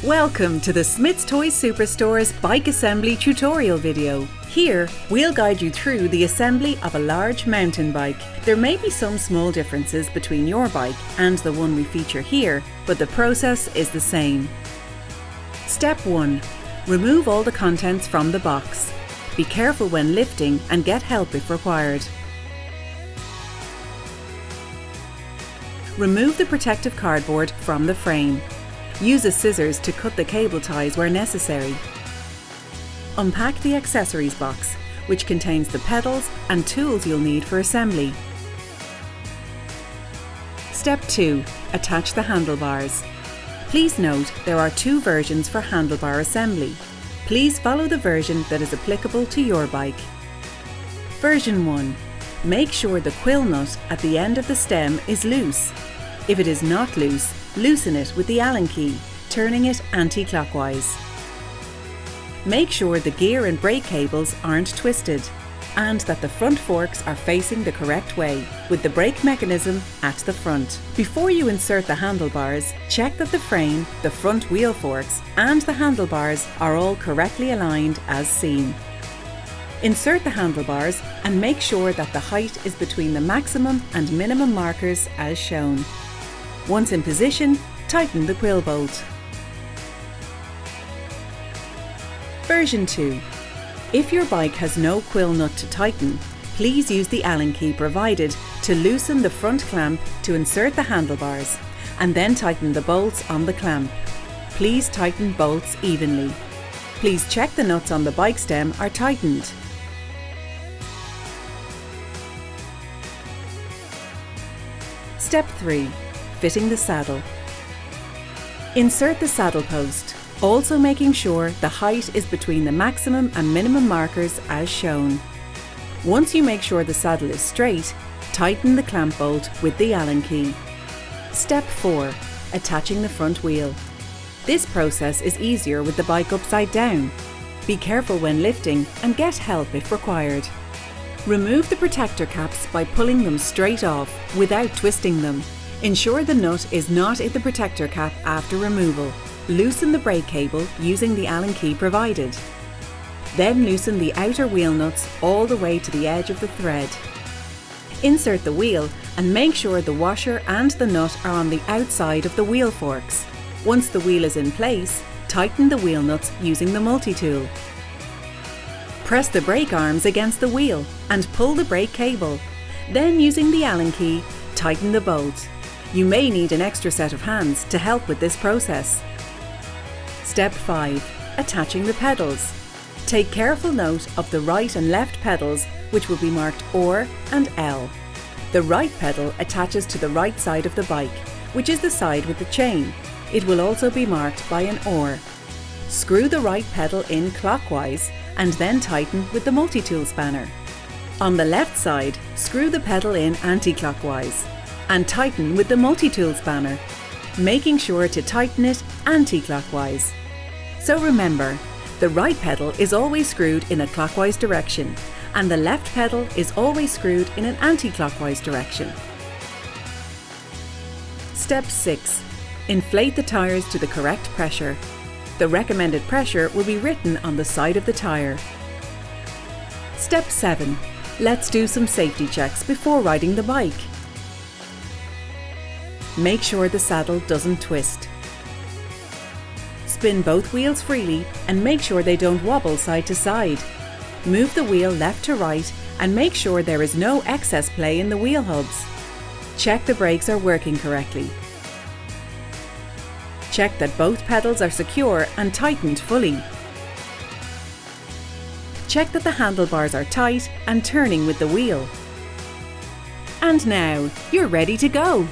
Welcome to the Smyths Toys Superstores bike assembly tutorial video. Here, we'll guide you through the assembly of a large mountain bike. There may be some small differences between your bike and the one we feature here, but the process is the same. Step 1. Remove all the contents from the box. Be careful when lifting and get help if required. Remove the protective cardboard from the frame. Use a scissors to cut the cable ties where necessary. Unpack the accessories box, which contains the pedals and tools you'll need for assembly. Step 2. Attach the handlebars. Please note there are two versions for handlebar assembly. Please follow the version that is applicable to your bike. Version 1. Make sure the quill nut at the end of the stem is loose. If it is not loose, loosen it with the Allen key, turning it anti-clockwise. Make sure the gear and brake cables aren't twisted and that the front forks are facing the correct way, with the brake mechanism at the front. Before you insert the handlebars, check that the frame, the front wheel forks and the handlebars are all correctly aligned as seen. Insert the handlebars and make sure that the height is between the maximum and minimum markers as shown. Once in position, tighten the quill bolt. Version 2. If your bike has no quill nut to tighten, please use the Allen key provided to loosen the front clamp to insert the handlebars, and then tighten the bolts on the clamp. Please tighten bolts evenly. Please check the nuts on the bike stem are tightened. Step 3. Fitting the saddle. Insert the saddle post, also making sure the height is between the maximum and minimum markers as shown. Once you make sure the saddle is straight, tighten the clamp bolt with the Allen key. Step 4. Attaching the front wheel. This process is easier with the bike upside down. Be careful when lifting and get help if required. Remove the protector caps by pulling them straight off without twisting them. Ensure the nut is not in the protector cap after removal. Loosen the brake cable using the Allen key provided. Then loosen the outer wheel nuts all the way to the edge of the thread. Insert the wheel and make sure the washer and the nut are on the outside of the wheel forks. Once the wheel is in place, tighten the wheel nuts using the multi-tool. Press the brake arms against the wheel and pull the brake cable. Then using the Allen key, tighten the bolt. You may need an extra set of hands to help with this process. Step 5. Attaching the pedals. Take careful note of the right and left pedals, which will be marked OR and L. The right pedal attaches to the right side of the bike, which is the side with the chain. It will also be marked by an OR. Screw the right pedal in clockwise and then tighten with the multi-tool spanner. On the left side, screw the pedal in anti-clockwise and tighten with the multi-tool spanner, making sure to tighten it anti-clockwise. So remember, the right pedal is always screwed in a clockwise direction and the left pedal is always screwed in an anti-clockwise direction. Step 6. Inflate the tyres to the correct pressure. The recommended pressure will be written on the side of the tyre. Step 7. Let's do some safety checks before riding the bike. Make sure the saddle doesn't twist. Spin both wheels freely and make sure they don't wobble side to side. Move the wheel left to right and make sure there is no excess play in the wheel hubs. Check the brakes are working correctly. Check that both pedals are secure and tightened fully. Check that the handlebars are tight and turning with the wheel. And now, you're ready to go!